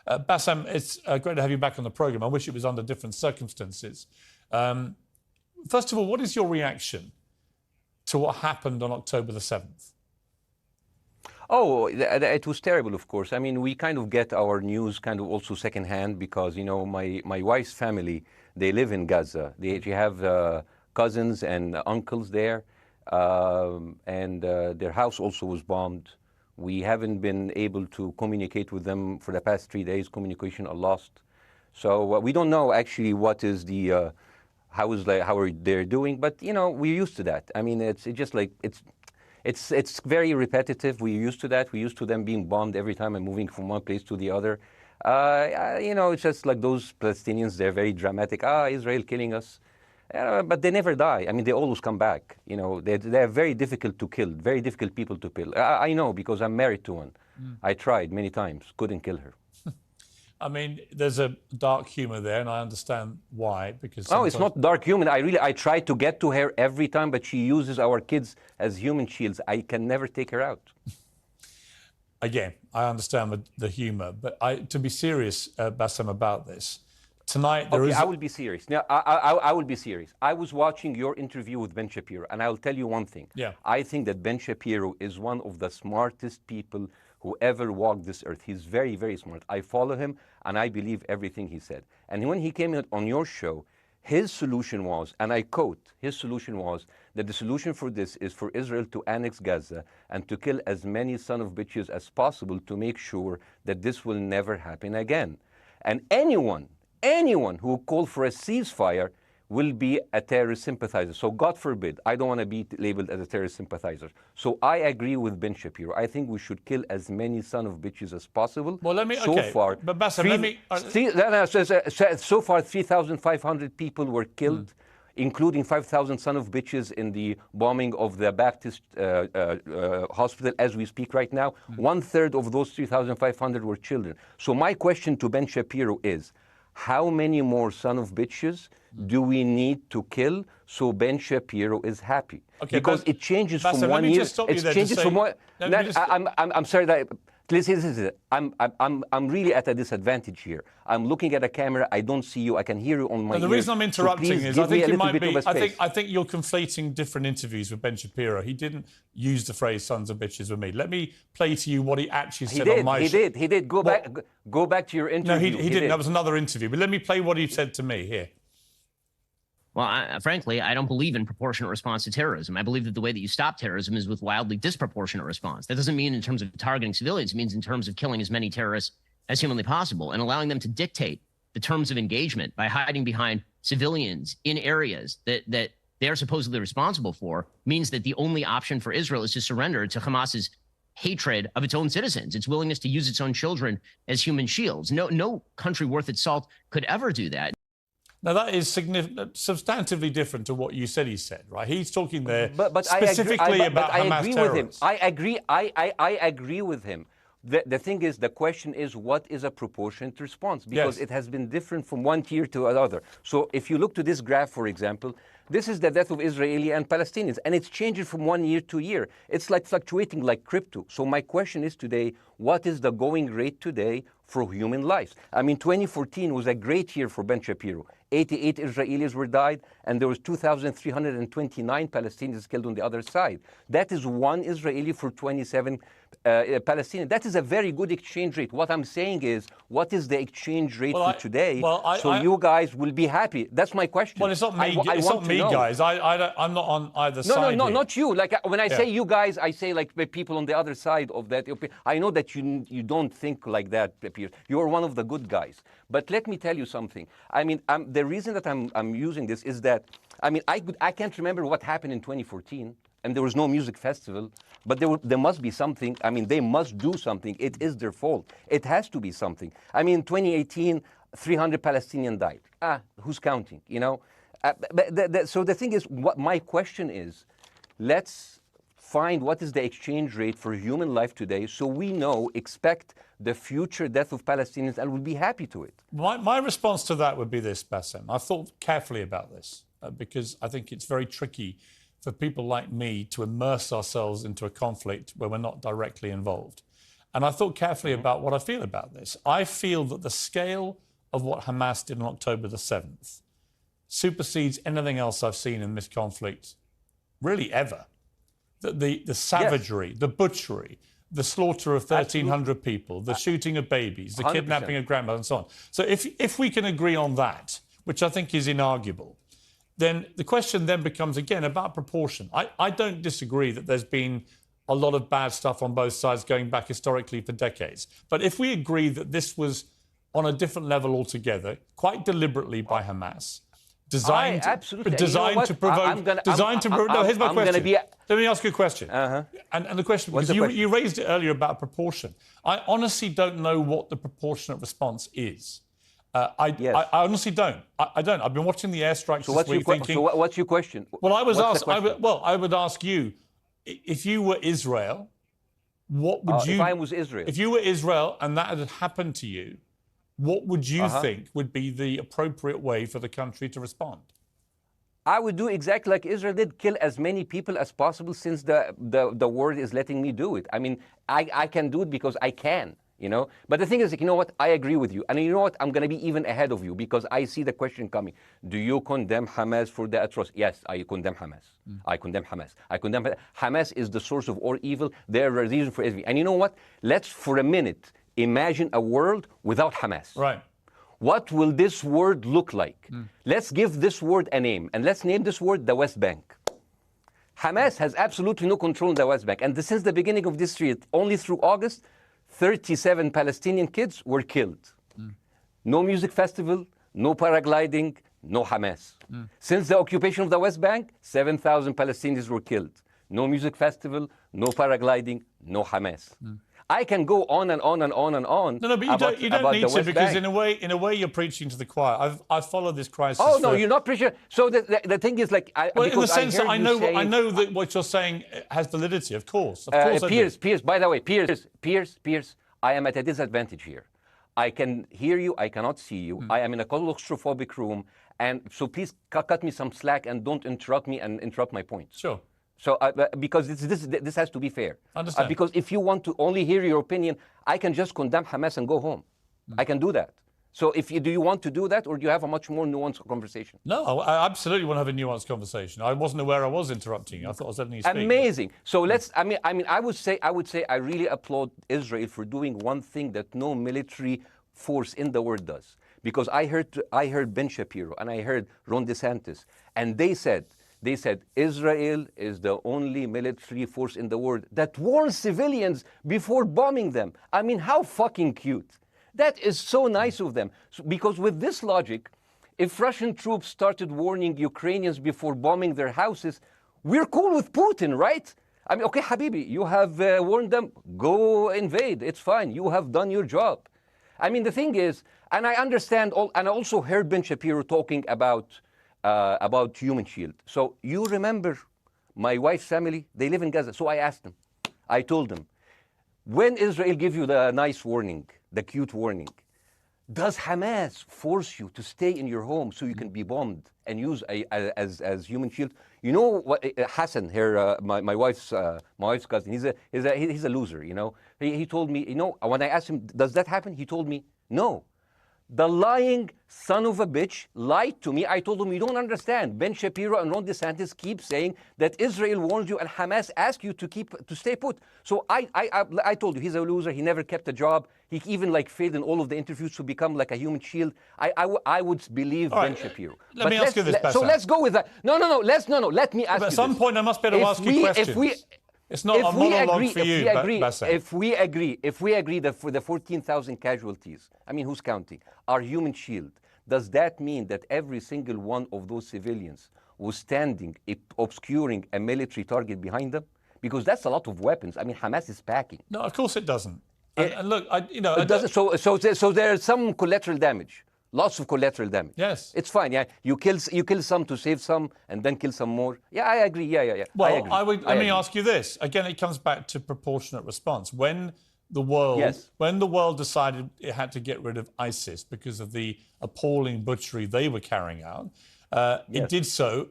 Bassem, it's great to have you back on the programme. I wish it was under different circumstances. First of all, what is your reaction to what happened on October the 7th? Oh, it was terrible, of course. I mean, we kind of get our news kind of also secondhand because, you know, my wife's family, they live in Gaza. They have cousins and uncles there, and their house also was bombed. We haven't been able to communicate with them for the past 3 days. Communication are lost. So we don't know actually what is the, how are they doing, but, you know, we're used to that. I mean, it's just like, it's very repetitive. We're used to that. We're used to them being bombed every time and moving from one place to the other. You know, it's just like those Palestinians, they're very dramatic. Israel killing us. But they never die. I mean, they always come back. You know, they're very difficult to kill, very difficult people to kill. I know because I'm married to one. I tried many times, couldn't kill her. I mean, there's a dark humour there, and I understand why. Because no, it's not dark humour. I try to get to her every time, but she uses our kids as human shields. I can never take her out. Again, I understand the humour, but to be serious, Bassem, about this, tonight there is... I will be serious. Now, I will be serious. I was watching your interview with Ben Shapiro, and I'll tell you one thing. Yeah. I think that Ben Shapiro is one of the smartest people who ever walked this earth. He's very, very smart. I follow him, and I believe everything he said. And when he came on your show, his solution was, and I quote, his solution was that the solution for this is for Israel to annex Gaza and to kill as many son of bitches as possible to make sure that this will never happen again. And anyone who called for a ceasefire will be a terrorist sympathizer. So God forbid, I don't want to be labeled as a terrorist sympathizer. So I agree with Ben Shapiro. I think we should kill as many son of bitches as possible. Well, let me, so far, but Bassem, let me... So far, 3,500 people were killed, including 5,000 son of bitches in the bombing of the Baptist hospital as we speak right now. 1/3 of those 3,500 were children. So my question to Ben Shapiro is, how many more son of bitches do we need to kill so Ben Shapiro is happy? Okay, because it changes Bassem, from 1 year. It changes from one. I'm sorry that. Listen, I'm really at a disadvantage here. I'm looking at a camera. I don't see you. I can hear you on my ears. The reason I'm interrupting is I think you might be. I think you're conflating different interviews with Ben Shapiro. He didn't use the phrase "sons of bitches" with me. Let me play to you what he actually said on my show. He did. Go back to your interview. No, he didn't. That was another interview. But let me play what he said to me here. Well, frankly, I don't believe in proportionate response to terrorism. I believe that the way that you stop terrorism is with wildly disproportionate response. That doesn't mean in terms of targeting civilians. It means in terms of killing as many terrorists as humanly possible and allowing them to dictate the terms of engagement by hiding behind civilians in areas that they're supposedly responsible for means that the only option for Israel is to surrender to Hamas's hatred of its own citizens, its willingness to use its own children as human shields. No country worth its salt could ever do that. Now, that is substantively different to what you said he said, right? He's talking there but specifically about Hamas terrorists. I agree with him. The thing is, the question is, what is a proportionate response? Because it has been different from one tier to another. So if you look to this graph, for example, this is the death of Israeli and Palestinians, and it's changing from 1 year to year. It's like fluctuating like crypto. So my question is today, what is the going rate today for human lives? I mean, 2014 was a great year for Ben Shapiro. 88 Israelis were died, and there was 2,329 Palestinians killed on the other side. That is one Israeli for 27 Palestinians. That is a very good exchange rate. What I'm saying is, what is the exchange rate for today? So you guys will be happy. That's my question. Well, it's not me. It's not me, guys. I'm not on either side. No, not you. Like when I say you guys, I say like people on the other side of that. I know that you don't think like that, Piers. You're one of the good guys. But let me tell you something. I mean, the reason that I'm using this is that, I mean, I can't remember what happened in 2014, and there was no music festival, but there must be something. I mean, they must do something. It is their fault. It has to be something. I mean, 2018, 300 Palestinians died. Who's counting, you know? So the thing is, what my question is, let's find what is the exchange rate for human life today so we expect the future death of Palestinians and we'll be happy to it. My response to that would be this, Bassem. I've thought carefully about this because I think it's very tricky for people like me to immerse ourselves into a conflict where we're not directly involved. And I thought carefully about what I feel about this. I feel that the scale of what Hamas did on October the 7th supersedes anything else I've seen in this conflict, really ever. The savagery, the butchery, the slaughter of 1,300 people, the shooting of babies, the 100%. Kidnapping of grandmothers and so on. So if we can agree on that, which I think is inarguable, then the question then becomes, again, about proportion. I don't disagree that there's been a lot of bad stuff on both sides going back historically for decades. But if we agree that this was on a different level altogether, quite deliberately by Hamas, designed to provoke... No, here's my question. Let me ask you a question. And the question, because you raised it earlier about proportion. I honestly don't know what the proportionate response is. I honestly don't. I don't. I've been watching the airstrikes this week thinking... So what's your question? Well, I would ask you, if you were Israel, what would you... If I was Israel? If you were Israel and that had happened to you, what would you think would be the appropriate way for the country to respond? I would do exactly like Israel did, kill as many people as possible since the world is letting me do it. I mean, I can do it because I can, you know. But the thing is, you know what, I agree with you. And you know what, I'm going to be even ahead of you because I see the question coming. Do you condemn Hamas for the atrocity? Yes, I condemn Hamas. I condemn Hamas. I condemn Hamas is the source of all evil. They're a reason for everything. And you know what, let's for a minute imagine a world without Hamas. Right. What will this world look like? Let's give this word a name, and let's name this word the West Bank. Hamas has absolutely no control in the West Bank, and since the beginning of this year, only through August, 37 Palestinian kids were killed. No music festival, no paragliding, no Hamas. Since the occupation of the West Bank, 7,000 Palestinians were killed. No music festival, no paragliding, no Hamas. I can go on and on and on and on. No, but you don't need to, because in a way you're preaching to the choir. I've followed this crisis. Oh no, you're not preaching. So the thing is, like, in the sense that I know that what you're saying has validity. Of course, Piers. By the way, Piers. I am at a disadvantage here. I can hear you. I cannot see you. I am in a claustrophobic room, and so please cut me some slack and don't interrupt me and interrupt my points. Sure. So, because this has to be fair. Understand. Because if you want to only hear your opinion, I can just condemn Hamas and go home. I can do that. So, do you want to do that, or do you have a much more nuanced conversation? No, I absolutely want to have a nuanced conversation. I wasn't aware I was interrupting you. I thought I was letting you speak. Amazing. So let's. I mean, I would say I really applaud Israel for doing one thing that no military force in the world does. Because I heard Ben Shapiro and I heard Ron DeSantis, and they said Israel is the only military force in the world that warns civilians before bombing them. I mean, how fucking cute. That is so nice of them. Because with this logic, if Russian troops started warning Ukrainians before bombing their houses, we're cool with Putin, right? I mean, okay, Habibi, you have warned them, go invade. It's fine. You have done your job. I mean, the thing is, and I understand, and I also heard Ben Shapiro talking about Human Shield. So you remember my wife's family, they live in Gaza. So I asked them, I told them, when Israel give you the nice warning, the cute warning, does Hamas force you to stay in your home so you can be bombed and use as Human Shield? You know what, Hassan here, my wife's cousin, he's a loser, you know. He told me, you know, when I asked him, does that happen? He told me, no. The lying son of a bitch lied to me. I told him, you don't understand. Ben Shapiro and Ron DeSantis keep saying that Israel warns you and Hamas asks you to stay put. So I told you, he's a loser. He never kept a job. He even failed in all of the interviews to become like a human shield. I would believe Ben Shapiro. Let me ask you this, Bassem. So let's go with that. No. Let me ask you this. At some point, I must be able to ask you questions. It's not a monologue for you, Bassem. If we agree that for the 14,000 casualties, I mean, who's counting, are Human Shield, does that mean that every single one of those civilians was standing, obscuring a military target behind them? Because that's a lot of weapons. I mean, Hamas is packing. No, of course it doesn't. And look, it doesn't. So there's some collateral damage. Lots of collateral damage. Yes. It's fine. Yeah. You kill some to save some and then kill some more. Yeah, I agree. Yeah. Well, I agree. Let me ask you this. Again, it comes back to proportionate response. When the world decided it had to get rid of ISIS because of the appalling butchery they were carrying out, it did so